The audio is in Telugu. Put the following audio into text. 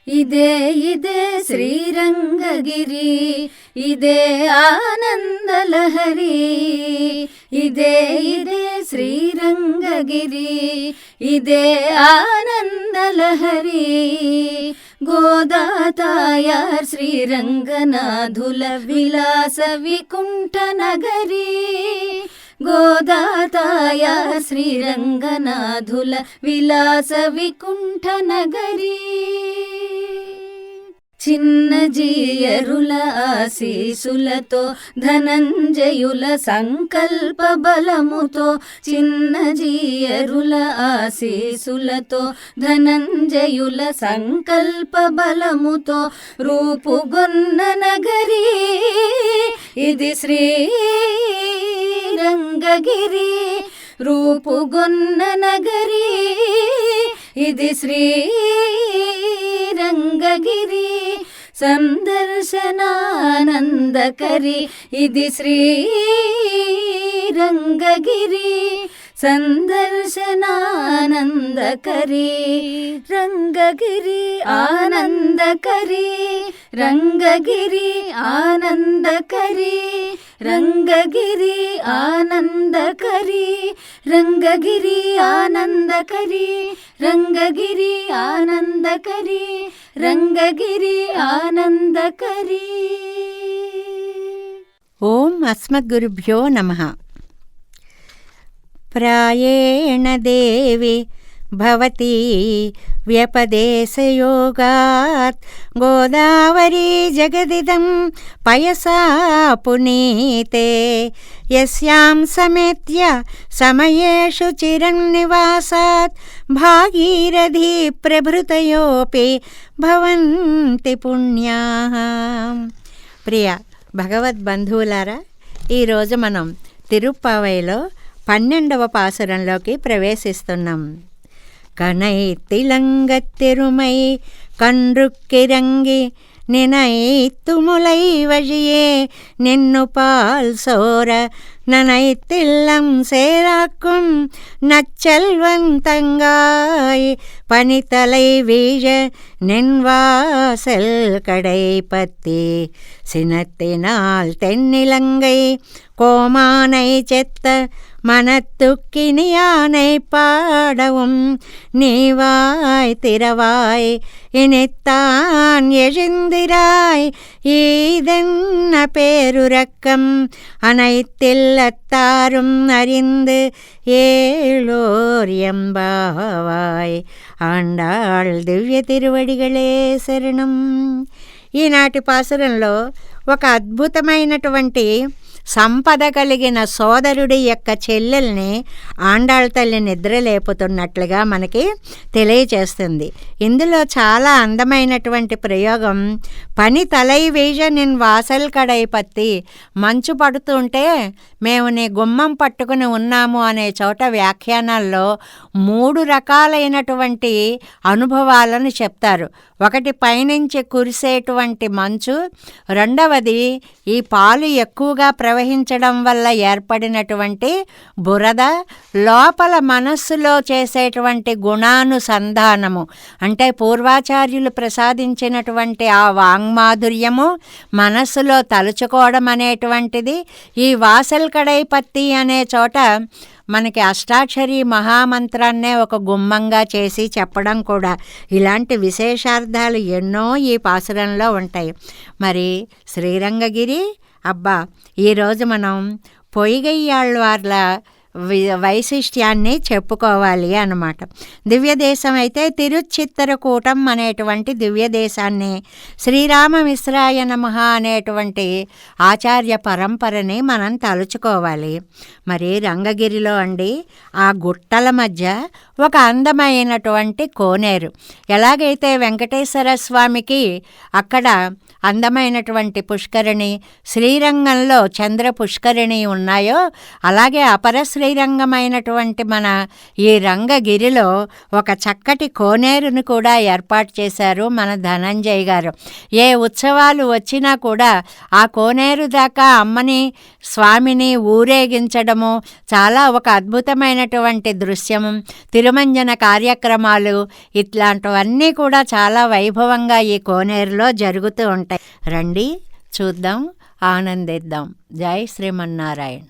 ఇదే ఇదే శ్రీరంగగిరి, ఇదే ఆనందలహరి. ఇదే ఇదే శ్రీరంగగిరి, ఇదే ఆనందలహరి. గోదాతాయార్ శ్రీరంగనాథుల విలాస వికుంఠ నగరి. గోదాతాయార్ శ్రీరంగనాథుల విలాస వికుంఠ నగరి. చిన్నజీయరుల ఆశీసులతో ధనంజయుల సంకల్ప బలముతో. చిన్నజీయరుల ఆశీసులతో ధనంజయుల సంకల్ప బలముతో రూపుగొన్న నగరి. ఇది శ్రీరంగగిరి, రూపుగొన్న నగరి. ఇది శ్రీరంగగిరి, సందర్శనానందకరి. ఇది శ్రీరంగగిరి, సందర్శనానందకరి. రంగగిరి ఆనందకరి, రంగగిరి ఆనందకరి. రంగగిరి ఆనందకరి, రంగగిరి ఆనందకరి. రంగగిరి ఆనందకరి, రంగగిరి ఆనందకరి. ఓం అస్మద్గురుభ్యో నమః. ప్రాయేణ దేవి భవతి వ్యపదేశయోగాత్ గోదావరీ జగదిదం పయసా పునీతే. యస్యాం సಮೇತ್ಯ సమయేషు చిరన్నివాసాత్ భాగీరథీ ప్రభృతయోపి భవంతి పుణ్యాః. ప్రియ భగవద్బంధువులారా, ఈరోజు మనం తిరుప్పావైలో 12వ పాసురంలోకి ప్రవేశిస్తున్నాం. కనైతిలంగత్తిరుమై కన్రుక్కిరంగి నినైత్తుములై వజియే నిన్ను పాల్ సోర ననైతిల్లం సేరాక్కుం நச்செல்வந்தங்காய் பனித்தலை வீழ நின்வாசல் கடைப்பத்தி சினத்தினால் தென்னிலங்கை கோமானை செத்த மனத்துக்கினியானை பாடவும் நீவாய் திறவாய் இனித்தான் எழுந்திராய் ஈதென்ன பேருரக்கம் அனைத்தில்லத்தாரும் அறிந்து ஏழோர் எம்பாவாய். ఆండాళ్ దివ్య తిరువడిగళే శరణం. ఈనాటి పాసురంలో ఒక అద్భుతమైనటువంటి సంపద కలిగిన సోదరుడి యొక్క చెల్లెల్ని ఆండాళ్ తల్లి నిద్రలేపుతున్నట్లుగా మనకి తెలియచేస్తుంది. ఇందులో చాలా అందమైనటువంటి ప్రయోగం, పని తలై వీజ నిన్ వాసల్ కడైపత్తి. మంచు పడుతుంటే మేము నీ గుమ్మం పట్టుకుని ఉన్నాము అనే చోట వ్యాఖ్యానాల్లో 3 రకాలైనటువంటి అనుభవాలను చెప్తారు. ఒకటి పైనుంచి కురిసేటువంటి మంచు, రెండవది ఈ పాలు ఎక్కువగా ప్రవహించడం వల్ల ఏర్పడినటువంటి బురద, లోపల మనస్సులో చేసేటువంటి గుణానుసంధానము అంటే పూర్వాచార్యులు ప్రసాదించినటువంటి ఆ వాంగ్మాధుర్యము మనస్సులో తలుచుకోవడం అనేటువంటిది. ఈ వాసల్ కడైపత్తి అనే చోట మనకి అష్టాక్షరి మహామంత్రాన్నే ఒక గుమ్మంగా చేసి చెప్పడం కూడా. ఇలాంటి విశేషార్థాలు ఎన్నో ఈ పాసురంలో ఉంటాయి. మరి శ్రీరంగగిరి అబ్బా, ఈరోజు మనం పొయ్యిగయ్యాళ్ళవార్ల వైశిష్ట్యాన్ని చెప్పుకోవాలి అన్నమాట. దివ్యదేశం అయితే తిరుచిత్తరకూటం అనేటువంటి దివ్యదేశాన్ని, శ్రీరామమిశ్రాయ నమః అనేటువంటి ఆచార్య పరంపరని మనం తలుచుకోవాలి. మరి రంగగిరిలో అండి ఆ గుట్టల మధ్య ఒక అందమైనటువంటి కోనేరు. ఎలాగైతే వెంకటేశ్వర స్వామికి అక్కడ అందమైనటువంటి పుష్కరిణి, శ్రీరంగంలో చంద్ర పుష్కరిణి ఉన్నాయో అలాగే అపర శ్రీరంగమైనటువంటి మన ఈ రంగగిరిలో ఒక చక్కటి కోనేరును కూడా ఏర్పాటు చేశారు మన ధనంజయ్ గారు. ఏ ఉత్సవాలు వచ్చినా కూడా ఆ కోనేరు దాకా అమ్మని స్వామిని ఊరేగించడము చాలా ఒక అద్భుతమైనటువంటి దృశ్యము. తిరుమంజన కార్యక్రమాలు ఇట్లాంటివన్నీ కూడా చాలా వైభవంగా ఈ కోనేరులో జరుగుతూ ఉంటాయి. రండి చూద్దాం, ఆనందిద్దాం. జై శ్రీమన్నారాయణ.